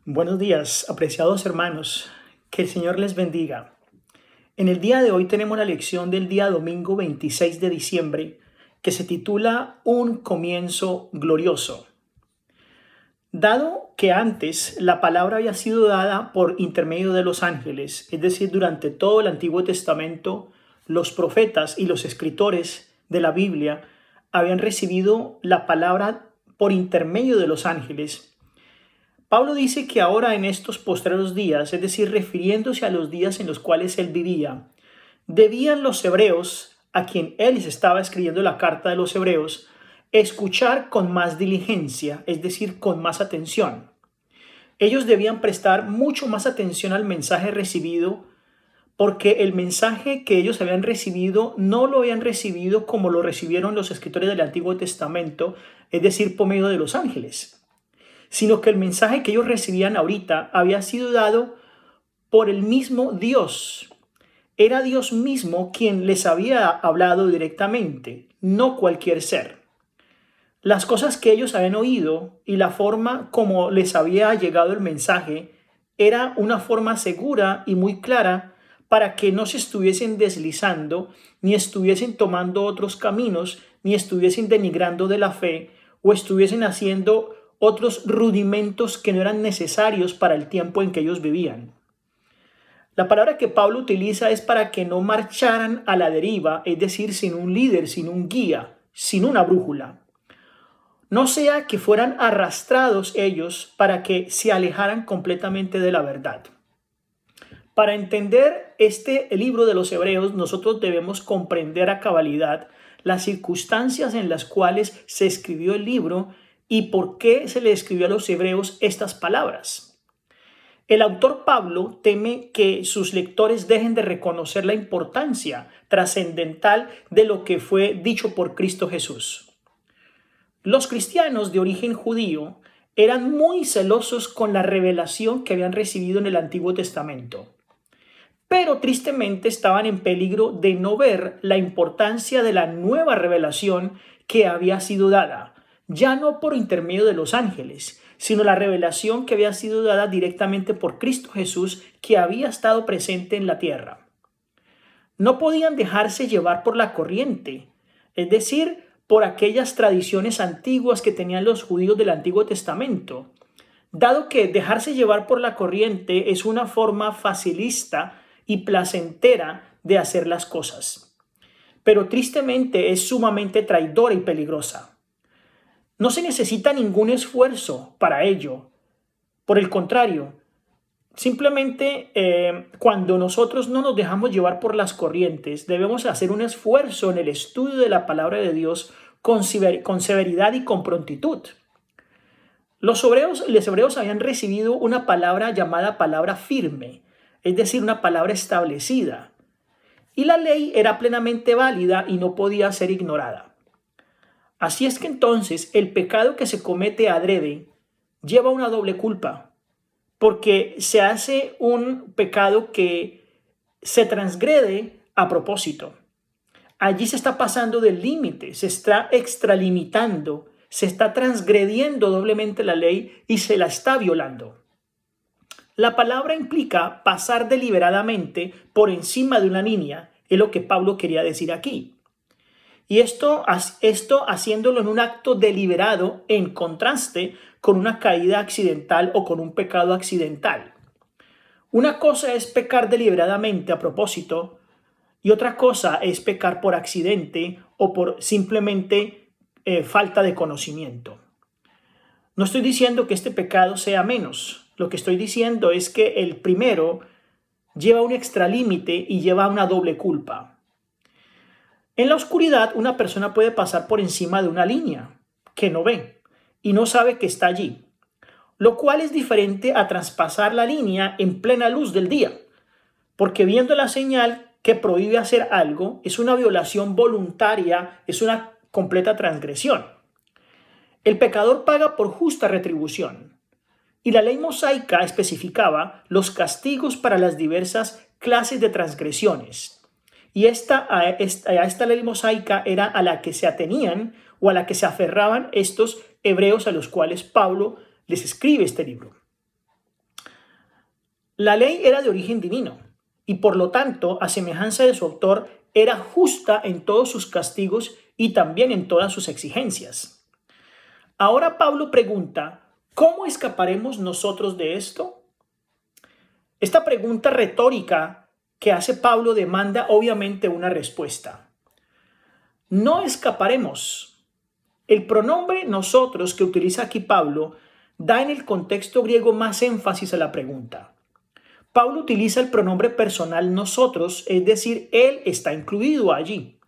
Buenos días, apreciados hermanos. Que el Señor les bendiga. En el día de hoy tenemos la lección del día domingo 26 de diciembre que se titula Un comienzo glorioso. Dado que antes la palabra había sido dada por intermedio de los ángeles, es decir, durante todo el Antiguo Testamento, los profetas y los escritores de la Biblia habían recibido la palabra por intermedio de los ángeles. Pablo dice que ahora en estos postreros días, es decir, refiriéndose a los días en los cuales él vivía, debían los hebreos, a quien él les estaba escribiendo la carta de los hebreos, escuchar con más diligencia, es decir, con más atención. Ellos debían prestar mucho más atención al mensaje recibido, porque el mensaje que ellos habían recibido no lo habían recibido como lo recibieron los escritores del Antiguo Testamento, es decir, por medio de los ángeles, sino que el mensaje que ellos recibían ahorita había sido dado por el mismo Dios. Era Dios mismo quien les había hablado directamente, no cualquier ser. Las cosas que ellos habían oído y la forma como les había llegado el mensaje era una forma segura y muy clara para que no se estuviesen deslizando, ni estuviesen tomando otros caminos, ni estuviesen denigrando de la fe o estuviesen haciendo otros rudimentos que no eran necesarios para el tiempo en que ellos vivían. La palabra que Pablo utiliza es para que no marcharan a la deriva, es decir, sin un líder, sin un guía, sin una brújula. No sea que fueran arrastrados ellos para que se alejaran completamente de la verdad. Para entender este libro de los Hebreos, nosotros debemos comprender a cabalidad las circunstancias en las cuales se escribió el libro y por qué se le escribió a los hebreos estas palabras. El autor Pablo teme que sus lectores dejen de reconocer la importancia trascendental de lo que fue dicho por Cristo Jesús. Los cristianos de origen judío eran muy celosos con la revelación que habían recibido en el Antiguo Testamento, pero tristemente estaban en peligro de no ver la importancia de la nueva revelación que había sido dada, ya no por intermedio de los ángeles, sino la revelación que había sido dada directamente por Cristo Jesús, que había estado presente en la tierra. No podían dejarse llevar por la corriente, es decir, por aquellas tradiciones antiguas que tenían los judíos del Antiguo Testamento, dado que dejarse llevar por la corriente es una forma facilista y placentera de hacer las cosas, pero tristemente es sumamente traidora y peligrosa. No se necesita ningún esfuerzo para ello. Por el contrario, simplemente cuando nosotros no nos dejamos llevar por las corrientes, debemos hacer un esfuerzo en el estudio de la palabra de Dios con severidad y con prontitud. Los hebreos habían recibido una palabra llamada palabra firme, es decir, una palabra establecida. Y la ley era plenamente válida y no podía ser ignorada. Así es que entonces el pecado que se comete adrede lleva una doble culpa, porque se hace un pecado que se transgrede a propósito. Allí se está pasando del límite, se está extralimitando, se está transgrediendo doblemente la ley y se la está violando. La palabra implica pasar deliberadamente por encima de una línea, es lo que Pablo quería decir aquí. Y esto haciéndolo en un acto deliberado en contraste con una caída accidental o con un pecado accidental. Una cosa es pecar deliberadamente a propósito y otra cosa es pecar por accidente o por simplemente falta de conocimiento. No estoy diciendo que este pecado sea menos. Lo que estoy diciendo es que el primero lleva un extralímite y lleva una doble culpa. En la oscuridad, una persona puede pasar por encima de una línea que no ve y no sabe que está allí, lo cual es diferente a traspasar la línea en plena luz del día, porque viendo la señal que prohíbe hacer algo es una violación voluntaria, es una completa transgresión. El pecador paga por justa retribución, y la ley mosaica especificaba los castigos para las diversas clases de transgresiones. Y a esta ley mosaica era a la que se atenían o a la que se aferraban estos hebreos a los cuales Pablo les escribe este libro. La ley era de origen divino y por lo tanto, a semejanza de su autor, era justa en todos sus castigos y también en todas sus exigencias. Ahora Pablo pregunta, ¿cómo escaparemos nosotros de esto? Esta pregunta retórica que hace Pablo demanda obviamente una respuesta. No escaparemos. El pronombre nosotros que utiliza aquí Pablo da en el contexto griego más énfasis a la pregunta. Pablo utiliza el pronombre personal nosotros, es decir, él está incluido allí.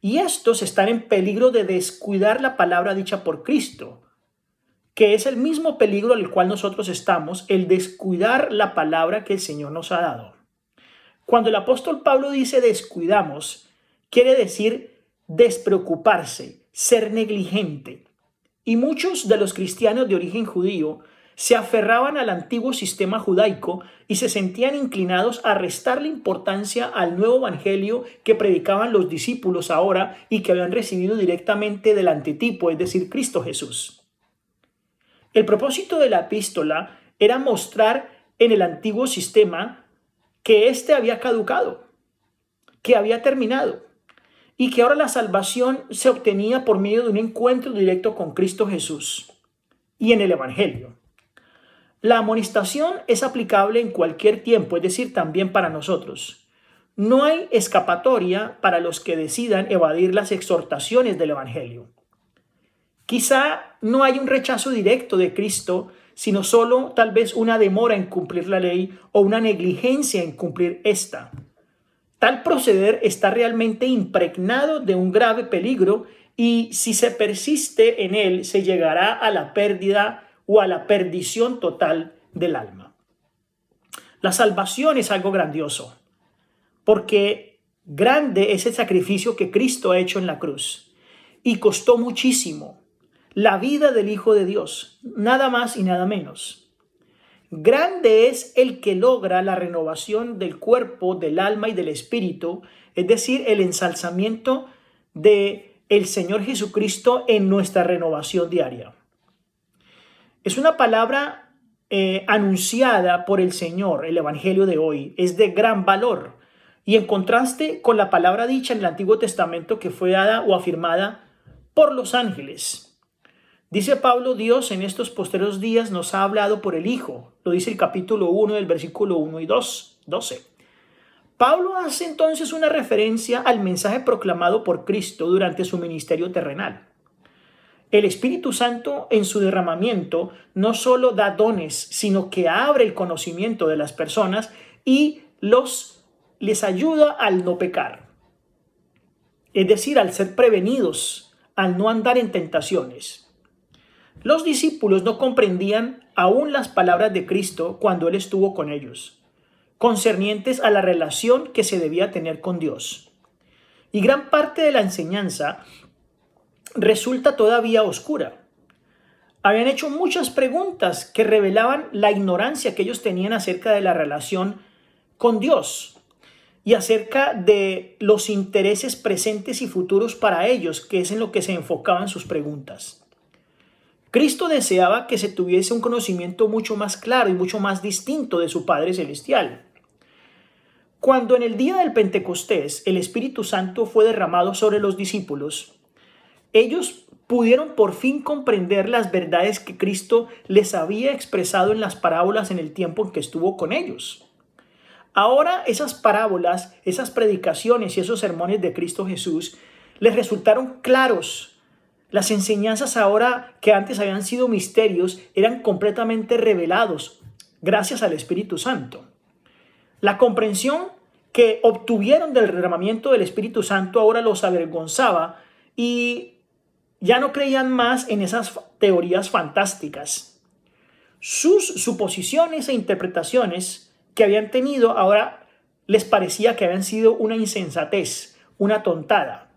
Y estos están en peligro de descuidar la palabra dicha por Cristo, que es el mismo peligro al cual nosotros estamos, el descuidar la palabra que el Señor nos ha dado. Cuando el apóstol Pablo dice descuidamos, quiere decir despreocuparse, ser negligente. Y muchos de los cristianos de origen judío se aferraban al antiguo sistema judaico y se sentían inclinados a restarle importancia al nuevo evangelio que predicaban los discípulos ahora y que habían recibido directamente del antitipo, es decir, Cristo Jesús. El propósito de la epístola era mostrar en el antiguo sistema que éste había caducado, que había terminado y que ahora la salvación se obtenía por medio de un encuentro directo con Cristo Jesús y en el evangelio. La amonestación es aplicable en cualquier tiempo, es decir, también para nosotros. No hay escapatoria para los que decidan evadir las exhortaciones del evangelio. Quizá no hay un rechazo directo de Cristo, sino solo tal vez una demora en cumplir la ley o una negligencia en cumplir esta. Tal proceder está realmente impregnado de un grave peligro y si se persiste en él, se llegará a la pérdida o a la perdición total del alma. La salvación es algo grandioso, porque grande es el sacrificio que Cristo ha hecho en la cruz y costó muchísimo. La vida del Hijo de Dios, nada más y nada menos. Grande es el que logra la renovación del cuerpo, del alma y del espíritu, es decir, el ensalzamiento de el Señor Jesucristo en nuestra renovación diaria. Es una palabra anunciada por el Señor, el Evangelio de hoy, es de gran valor. Y en contraste con la palabra dicha en el Antiguo Testamento que fue dada o afirmada por los ángeles. Dice Pablo, Dios en estos postreros días nos ha hablado por el Hijo. Lo dice el capítulo 1 del versículo 1 y 12. Pablo hace entonces una referencia al mensaje proclamado por Cristo durante su ministerio terrenal. El Espíritu Santo en su derramamiento no solo da dones, sino que abre el conocimiento de las personas y les ayuda al no pecar. Es decir, al ser prevenidos, al no andar en tentaciones. Los discípulos no comprendían aún las palabras de Cristo cuando Él estuvo con ellos, concernientes a la relación que se debía tener con Dios. Y gran parte de la enseñanza resulta todavía oscura. Habían hecho muchas preguntas que revelaban la ignorancia que ellos tenían acerca de la relación con Dios y acerca de los intereses presentes y futuros para ellos, que es en lo que se enfocaban sus preguntas. Cristo deseaba que se tuviese un conocimiento mucho más claro y mucho más distinto de su Padre Celestial. Cuando en el día del Pentecostés el Espíritu Santo fue derramado sobre los discípulos, ellos pudieron por fin comprender las verdades que Cristo les había expresado en las parábolas en el tiempo en que estuvo con ellos. Ahora esas parábolas, esas predicaciones y esos sermones de Cristo Jesús les resultaron claros. Las enseñanzas ahora que antes habían sido misterios eran completamente revelados gracias al Espíritu Santo. La comprensión que obtuvieron del derramamiento del Espíritu Santo ahora los avergonzaba y ya no creían más en esas teorías fantásticas. Sus suposiciones e interpretaciones que habían tenido ahora les parecía que habían sido una insensatez, una tontada,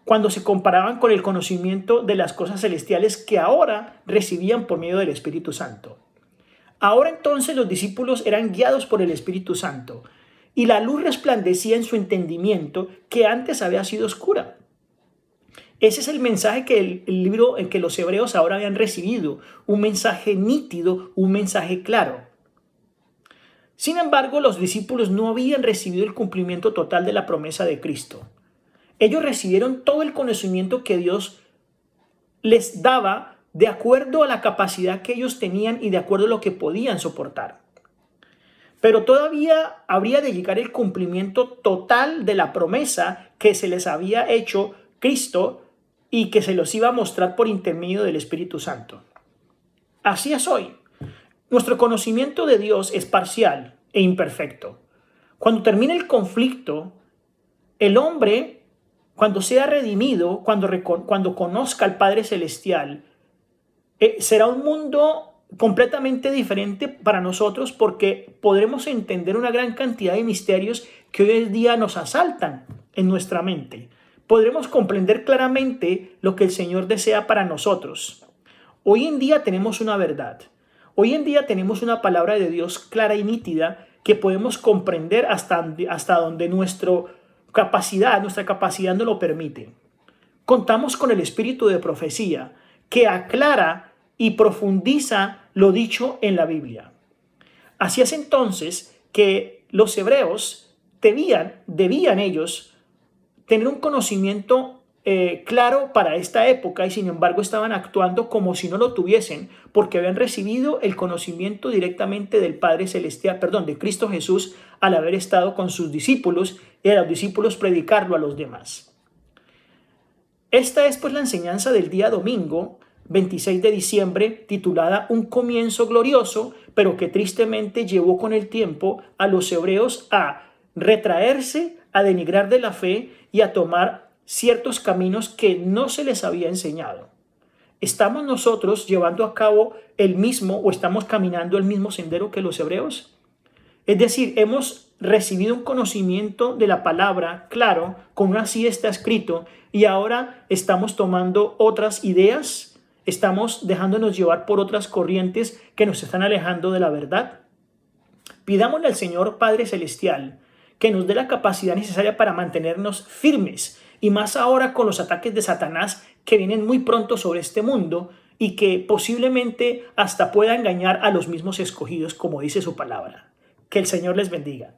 cuando se comparaban con el conocimiento de las cosas celestiales que ahora recibían por medio del Espíritu Santo. Ahora entonces los discípulos eran guiados por el Espíritu Santo y la luz resplandecía en su entendimiento que antes había sido oscura. Ese es el mensaje que el libro en que los hebreos ahora habían recibido, un mensaje nítido, un mensaje claro. Sin embargo, los discípulos no habían recibido el cumplimiento total de la promesa de Cristo. Ellos recibieron todo el conocimiento que Dios les daba de acuerdo a la capacidad que ellos tenían y de acuerdo a lo que podían soportar. Pero todavía habría de llegar el cumplimiento total de la promesa que se les había hecho Cristo y que se los iba a mostrar por intermedio del Espíritu Santo. Así es hoy. Nuestro conocimiento de Dios es parcial e imperfecto. Cuando termine el conflicto, el hombre, cuando sea redimido, cuando conozca al Padre Celestial, será un mundo completamente diferente para nosotros, porque podremos entender una gran cantidad de misterios que hoy en día nos asaltan en nuestra mente. Podremos comprender claramente lo que el Señor desea para nosotros. Hoy en día tenemos una verdad. Hoy en día tenemos una palabra de Dios clara y nítida que podemos comprender hasta donde nuestra capacidad nos lo permite. Contamos con el espíritu de profecía que aclara y profundiza lo dicho en la Biblia. Así es entonces que los hebreos debían ellos tener un conocimiento claro para esta época, y sin embargo estaban actuando como si no lo tuviesen, porque habían recibido el conocimiento directamente del Padre Celestial, de Cristo Jesús, al haber estado con sus discípulos y a los discípulos predicarlo a los demás. Esta es pues la enseñanza del día domingo 26 de diciembre, titulada Un comienzo glorioso, pero que tristemente llevó con el tiempo a los hebreos a retraerse, a denigrar de la fe y a tomar ciertos caminos que no se les había enseñado. ¿Estamos nosotros llevando a cabo el mismo o estamos caminando el mismo sendero que los hebreos? Es decir, hemos recibido un conocimiento de la palabra claro, como así está escrito, y ahora estamos tomando otras ideas, estamos dejándonos llevar por otras corrientes que nos están alejando de la verdad. Pidámosle al Señor Padre Celestial que nos dé la capacidad necesaria para mantenernos firmes, y más ahora con los ataques de Satanás que vienen muy pronto sobre este mundo y que posiblemente hasta pueda engañar a los mismos escogidos, como dice su palabra. Que el Señor les bendiga.